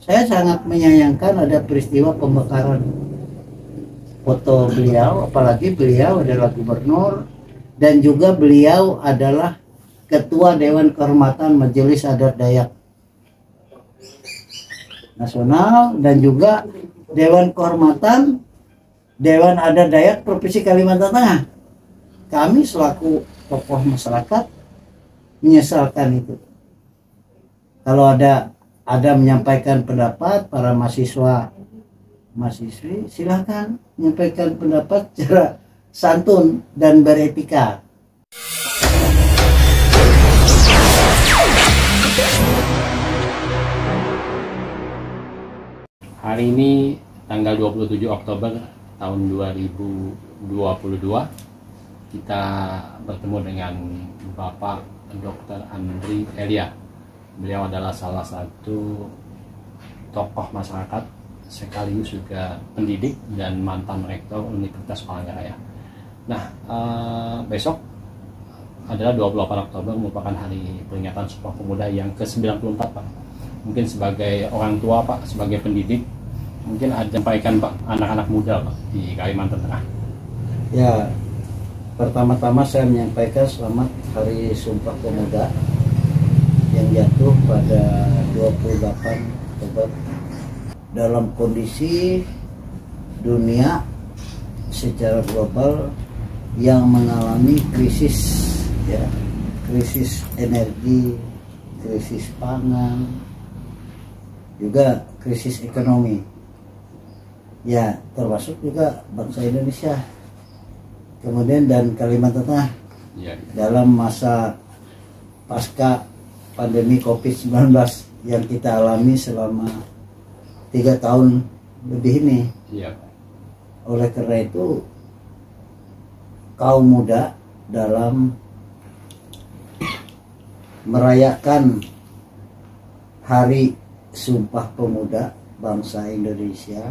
Saya sangat menyayangkan ada peristiwa pembakaran foto beliau, apalagi beliau adalah gubernur dan juga beliau adalah Ketua Dewan Kehormatan Majelis Adat Dayak Nasional dan juga Dewan Kehormatan Dewan Adat Dayak Provinsi Kalimantan Tengah. Kami selaku tokoh masyarakat menyesalkan itu. Kalau ada menyampaikan pendapat, para mahasiswi silakan menyampaikan pendapat secara santun dan beretika. Hari ini tanggal 27 Oktober tahun 2022 kita bertemu dengan Bapak Dr. Andri Elia. Beliau adalah salah satu tokoh masyarakat sekaligus juga pendidik dan mantan rektor Universitas Palangkaraya. Nah, besok adalah 28 Oktober merupakan hari peringatan Sumpah Pemuda yang ke-94, Pak. Mungkin sebagai orang tua, Pak, sebagai pendidik, mungkin ada sampaikan, Pak, anak-anak muda, Pak, di Kalimantan Tengah. Ya, pertama-tama saya menyampaikan selamat Hari Sumpah Pemuda yang jatuh pada 28 Oktober. Dalam kondisi dunia secara global yang mengalami krisis, ya, krisis energi, krisis pangan, juga krisis ekonomi, ya termasuk juga bangsa Indonesia, kemudian dan Kalimantan Tengah Ya. dalam masa pasca pandemi COVID-19 yang kita alami selama 3 tahun lebih ini. Ya. Oleh karena itu kaum muda dalam merayakan Hari Sumpah Pemuda bangsa Indonesia,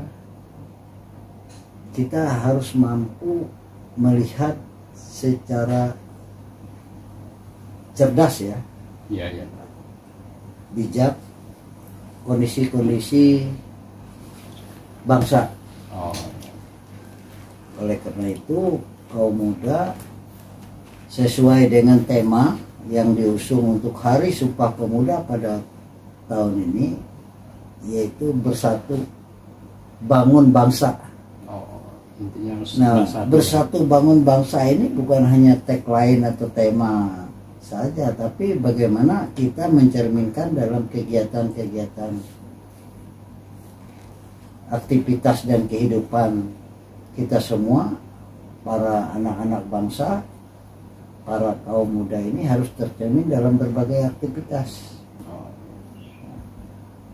kita harus mampu melihat secara cerdas, ya, Ya. bijak kondisi-kondisi bangsa. Oh. Oleh karena itu kaum muda sesuai dengan tema yang diusung untuk Hari Sumpah Pemuda pada tahun ini, yaitu bersatu bangun bangsa. Oh, intinya harus Nah, bersatu bangun bangsa ini bukan hanya tagline atau tema saja, tapi bagaimana kita mencerminkan dalam kegiatan-kegiatan, aktivitas dan kehidupan kita semua, para anak-anak bangsa, para kaum muda ini harus tercermin dalam berbagai aktivitas.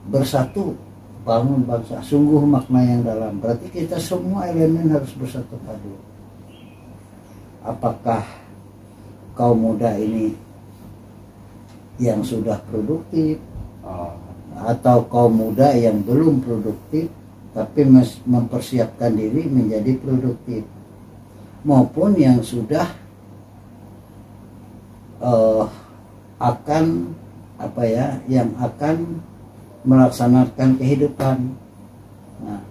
Bersatu bangun bangsa, sungguh makna yang dalam. Berarti kita semua elemen harus bersatu padu. Apakah kaum muda ini yang sudah produktif, atau kaum muda yang belum produktif tapi mempersiapkan diri menjadi produktif, maupun yang sudah yang akan melaksanakan kehidupan. Nah,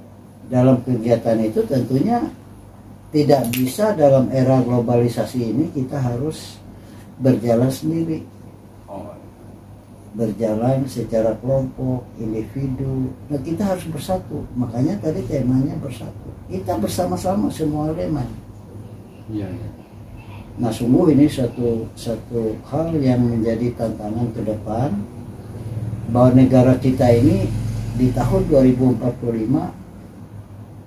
dalam kegiatan itu tentunya tidak bisa dalam era globalisasi ini kita harus berjalan sendiri, berjalan secara kelompok, individu. Nah, kita harus bersatu. Makanya tadi temanya bersatu. Kita bersama-sama semua elemen. Ya. Nah, sungguh ini satu hal yang menjadi tantangan ke depan, bahwa negara kita ini di tahun 2045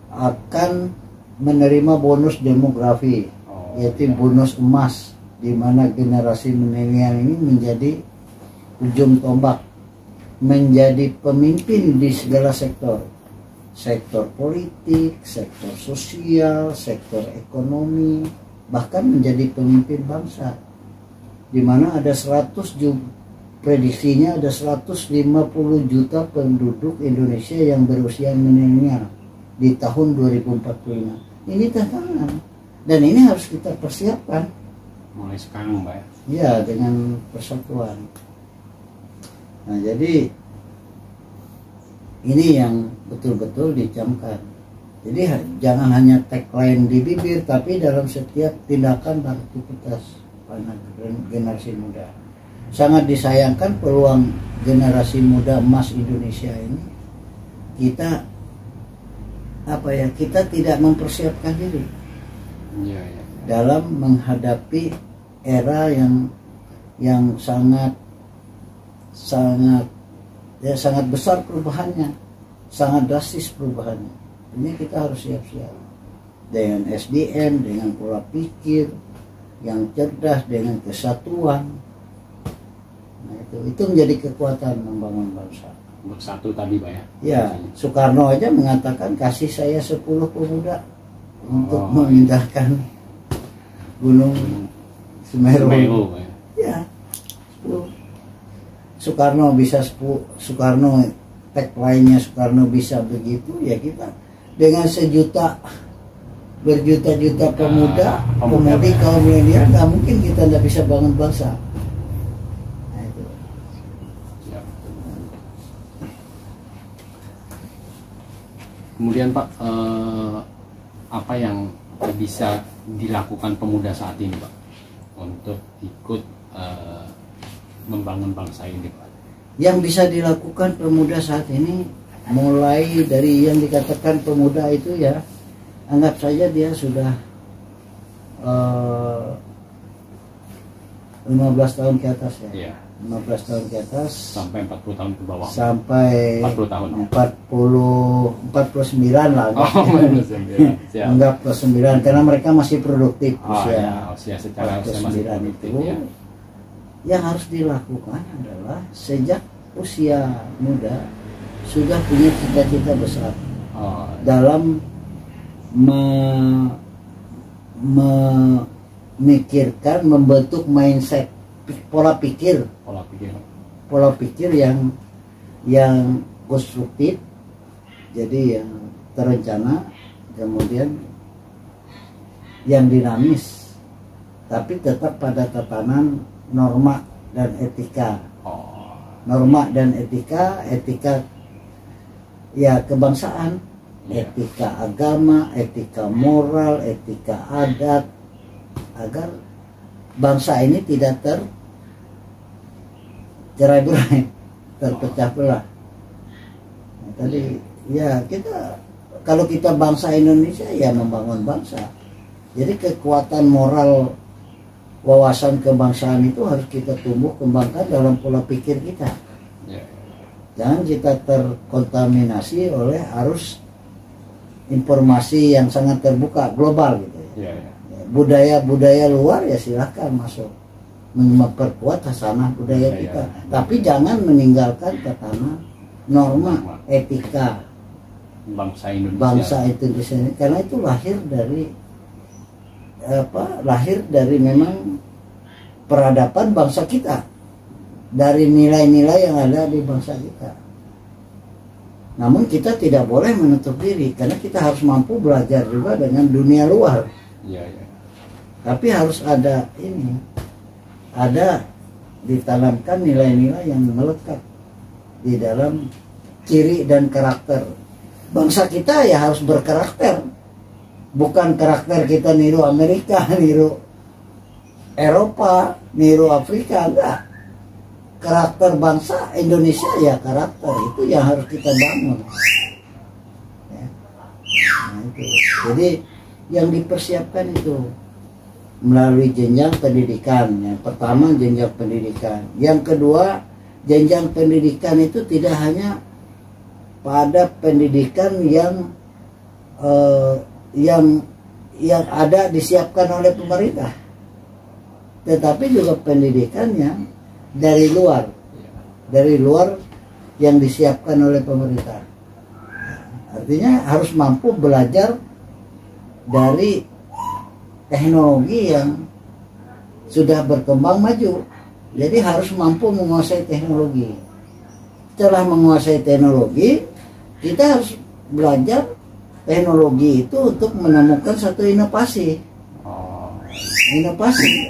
akan menerima bonus demografi, yaitu bonus emas, di mana generasi milenial ini menjadi ujung tombak, menjadi pemimpin di segala sektor politik, sektor sosial, sektor ekonomi, bahkan menjadi pemimpin bangsa, di mana ada prediksinya ada 150 juta penduduk Indonesia yang berusia milenial di tahun 2045. Ini tantangan dan ini harus kita persiapkan Mulai sekarang, Mbak. ya, dengan persatuan. Nah, jadi Ini yang betul-betul dicamkan. Jadi jangan hanya tagline di bibir, tapi dalam setiap tindakan dan aktivitas generasi muda. Sangat disayangkan peluang generasi muda emas Indonesia ini kita tidak mempersiapkan diri dalam menghadapi era yang sangat besar perubahannya, sangat drastis perubahannya. Ini kita harus siap-siap dengan SDM, dengan pola pikir yang cerdas, dengan kesatuan. Nah, itu menjadi kekuatan membangun bangsa. Bersatu tadi, Pak ya. Ya, Soekarno aja mengatakan kasih saya 10 pemuda untuk memindahkan Gunung Semeru. Ya, 10. Soekarno bisa 10. Soekarno tagline-nya Soekarno bisa begitu, ya kita dengan berjuta-juta pemuda, pemudi kaum milenial, nggak mungkin kita nggak bisa bangun bangsa. Nah, itu. Kemudian Pak, apa yang bisa dilakukan pemuda saat ini Pak untuk ikut membangun bangsa ini Pak? Yang bisa dilakukan pemuda saat ini, mulai dari yang dikatakan pemuda itu ya, anggap saja dia sudah 15 tahun ke atas ya. Iya. 15 tahun ke atas sampai 40 tahun ke bawah. Sampai 40 tahun. 49 lah. Anggap 49 karena mereka masih produktif usia secara masih produktif itu. ya. Yang harus dilakukan adalah sejak usia muda sudah punya cita-cita besar dalam memikirkan, membentuk mindset, pola pikir yang konstruktif, jadi yang terencana, kemudian yang dinamis, tapi tetap pada tatanan norma dan etika. Norma dan etika ya kebangsaan, etika agama, etika moral, etika adat, agar bangsa ini tidak tercerai-berai, terpecah belah. Nah, tadi ya kalau kita bangsa Indonesia ya membangun bangsa. Jadi kekuatan moral, wawasan kebangsaan itu harus kita tumbuh kembangkan dalam pola pikir kita. Jangan kita terkontaminasi oleh arus informasi yang sangat terbuka global gitu ya. Budaya luar ya silahkan masuk, memperkuat hasanah budaya kita, tapi jangan meninggalkan tatanan norma etika bangsa Indonesia ini, karena itu lahir dari memang peradaban bangsa kita, dari nilai-nilai yang ada di bangsa kita. Namun kita tidak boleh menutup diri, karena kita harus mampu belajar juga dengan dunia luar. Tapi harus ada ditanamkan nilai-nilai yang melekat di dalam ciri dan karakter bangsa kita. Ya harus berkarakter, bukan karakter kita niru Amerika, niru Eropa, niru Afrika, enggak. Karakter bangsa Indonesia ya karakter itu yang harus kita bangun ya. Nah, itu. Jadi yang dipersiapkan itu melalui jenjang pendidikan. Yang pertama jenjang pendidikan, yang kedua jenjang pendidikan itu tidak hanya pada pendidikan yang ada disiapkan oleh pemerintah, tetapi juga pendidikan yang dari luar yang disiapkan oleh pemerintah. Artinya harus mampu belajar dari teknologi yang sudah berkembang maju. Jadi harus mampu menguasai teknologi. Setelah menguasai teknologi, kita harus belajar teknologi itu untuk menemukan satu inovasi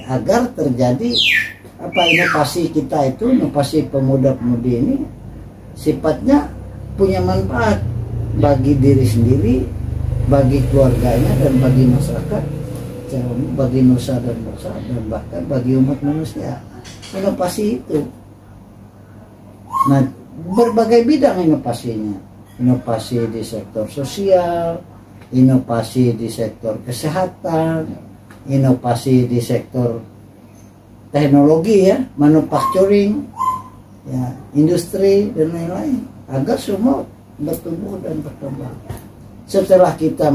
agar terjadi inovasi kita itu, inovasi pemuda-pemudi ini sifatnya punya manfaat bagi diri sendiri, bagi keluarganya, dan bagi masyarakat, bagi nusa dan bangsa, dan bahkan bagi umat manusia. Inovasi itu, nah, berbagai bidang inovasinya. Inovasi di sektor sosial, inovasi di sektor kesehatan, inovasi di sektor teknologi ya, manufacturing, ya, industri dan lain-lain, agar semua bertumbuh dan berkembang. Setelah kita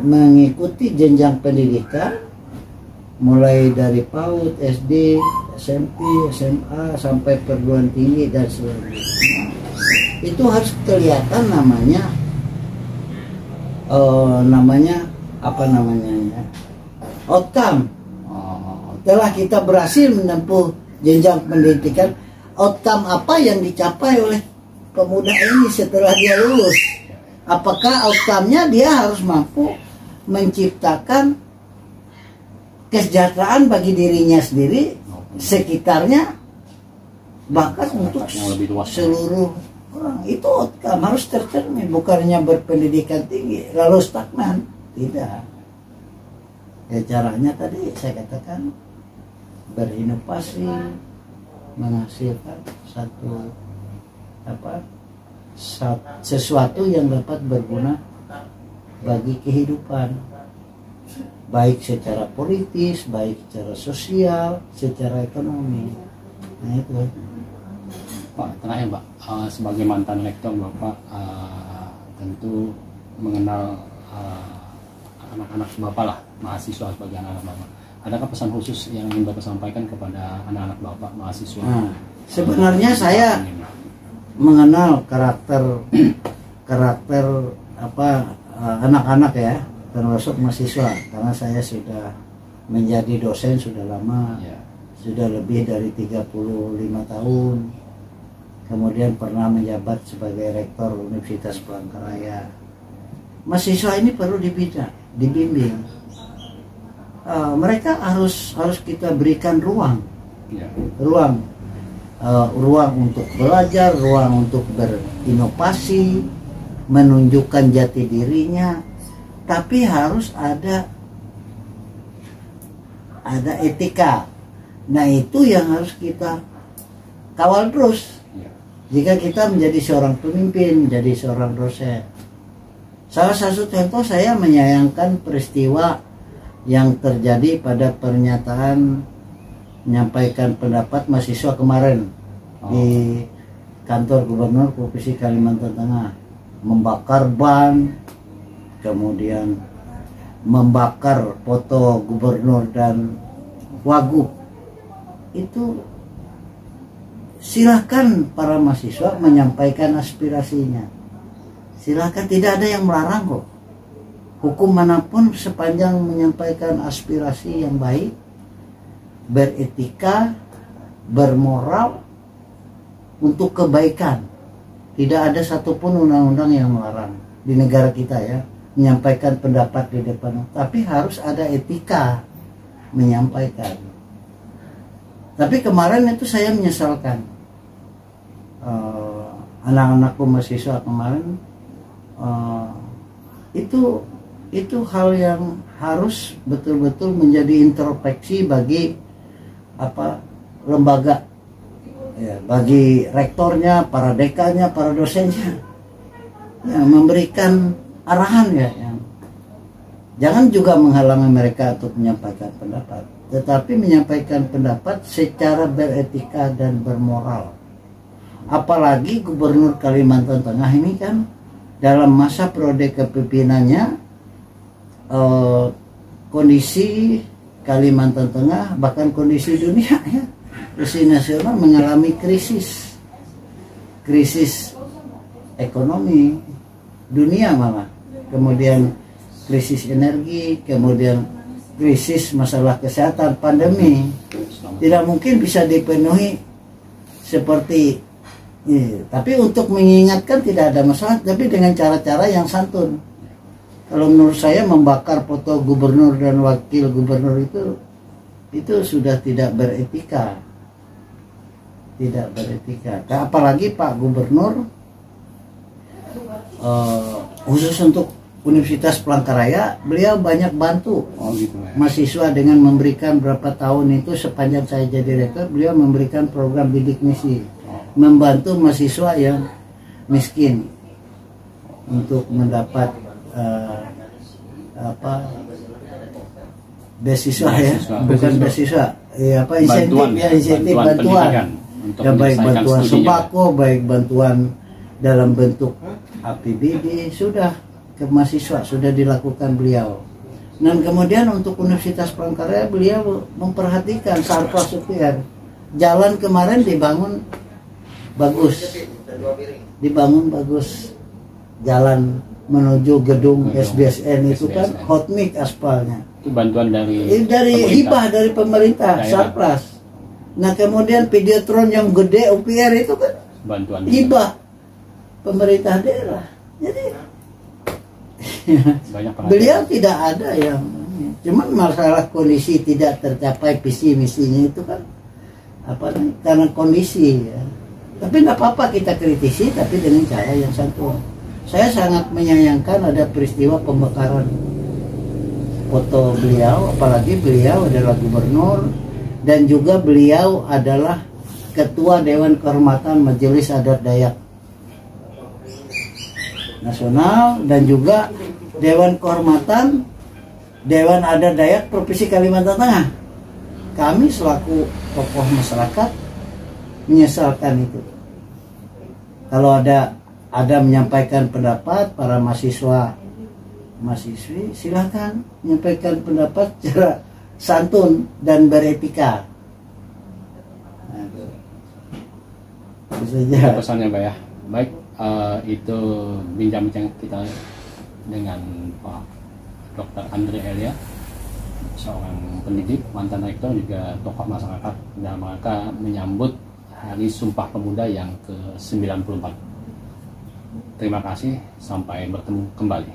mengikuti jenjang pendidikan, mulai dari PAUD, SD, SMP, SMA sampai perguruan tinggi dan selanjutnya, itu harus kelihatan namanya outcome. Setelah kita berhasil menempuh jenjang pendidikan, outcome apa yang dicapai oleh pemuda ini setelah dia lulus? Apakah outcome-nya dia harus mampu menciptakan kesejahteraan bagi dirinya sendiri, sekitarnya, bahkan untuk seluruh orang. Itu outcome harus tercermin, bukannya berpendidikan tinggi lalu stagnan. Tidak. Ya, caranya tadi saya katakan berinovasi, menghasilkan sesuatu yang dapat berguna bagi kehidupan, baik secara politis, baik secara sosial, secara ekonomi. Nah itu Pak, terakhir Pak, sebagai mantan rektor Bapak tentu mengenal anak-anak Bapak lah, mahasiswa sebagai anak-anak Bapak. Adakah pesan khusus yang ingin Bapak sampaikan kepada anak-anak Bapak, mahasiswa? Nah, sebenarnya saya mengenal karakter anak-anak ya, termasuk mahasiswa, karena saya sudah menjadi dosen sudah lama, ya. Sudah lebih dari 35 tahun. Kemudian pernah menjabat sebagai rektor Universitas Palangkaraya. Mahasiswa ini perlu dibimbing. Mereka harus kita berikan ruang, ya. Ruang untuk belajar, ruang untuk berinovasi, menunjukkan jati dirinya, tapi harus ada etika. Nah itu yang harus kita kawal terus. Jika kita menjadi seorang pemimpin, menjadi seorang dosen. Salah satu contoh, saya menyayangkan peristiwa yang terjadi pada pernyataan menyampaikan pendapat mahasiswa kemarin di kantor Gubernur Provinsi Kalimantan Tengah, membakar ban, kemudian membakar foto gubernur dan wagub. Itu silahkan para mahasiswa menyampaikan aspirasinya, silahkan, tidak ada yang melarang kok. Hukum manapun sepanjang menyampaikan aspirasi yang baik, beretika, bermoral, untuk kebaikan. Tidak ada satupun undang-undang yang melarang di negara kita ya, menyampaikan pendapat di depan. Tapi harus ada etika menyampaikan. Tapi kemarin itu saya menyesalkan, anak-anakku mahasiswa kemarin, itu hal yang harus betul-betul menjadi introspeksi bagi lembaga, ya, bagi rektornya, para dekannya, para dosennya, ya, memberikan arahan ya, jangan juga menghalangi mereka untuk menyampaikan pendapat, tetapi menyampaikan pendapat secara beretika dan bermoral. Apalagi Gubernur Kalimantan Tengah ini kan dalam masa periode kepemimpinannya, kondisi Kalimantan Tengah, bahkan kondisi dunia ya, kondisi nasional mengalami krisis ekonomi dunia malah, kemudian krisis energi, kemudian krisis masalah kesehatan, pandemi. Tidak mungkin bisa dipenuhi seperti ini. Tapi untuk mengingatkan tidak ada masalah, tapi dengan cara-cara yang santun. Kalau menurut saya membakar foto gubernur dan wakil gubernur itu sudah tidak beretika. tidak beretika. Apalagi Pak Gubernur khusus untuk Universitas Palangkaraya, beliau banyak bantu mahasiswa dengan memberikan berapa tahun itu sepanjang saya jadi rektor, beliau memberikan program bidik misi, membantu mahasiswa yang miskin untuk mendapat beasiswa ya, bukan beasiswa, insentif bantuan, ya, baik bantuan sembako, baik bantuan dalam bentuk APBD sudah ke mahasiswa sudah dilakukan beliau. Dan kemudian untuk Universitas Palangkaraya beliau memperhatikan sarpras UPR. Jalan kemarin dibangun bagus, jalan menuju gedung SBSN itu kan hot mix aspalnya. Itu bantuan dari hibah dari pemerintah sarpras. Nah kemudian videotron yang gede UPR itu kan bantuan hibah pemerintah daerah. Jadi beliau tidak ada yang, cuman masalah kondisi tidak tercapai visi misinya itu kan karena kondisi ya. Tapi nggak apa-apa kita kritisi, tapi dengan cara yang santun. Saya sangat menyayangkan ada peristiwa pembakaran foto beliau, apalagi beliau adalah gubernur dan juga beliau adalah ketua Dewan Kehormatan Majelis Adat Dayak Nasional dan juga Dewan Kehormatan Dewan Adat Dayak Provinsi Kalimantan Tengah. Kami selaku tokoh masyarakat menyesalkan itu. Kalau ada menyampaikan pendapat, para mahasiswi silakan menyampaikan pendapat secara santun dan beretika. Itu pesannya Pak ya. Baik, itu bincang-bincang kita dengan Pak Dr. Andri Elia, seorang pendidik, mantan rektor, juga tokoh masyarakat dalam rangka menyambut Hari Sumpah Pemuda yang ke-94. Terima kasih, sampai bertemu kembali.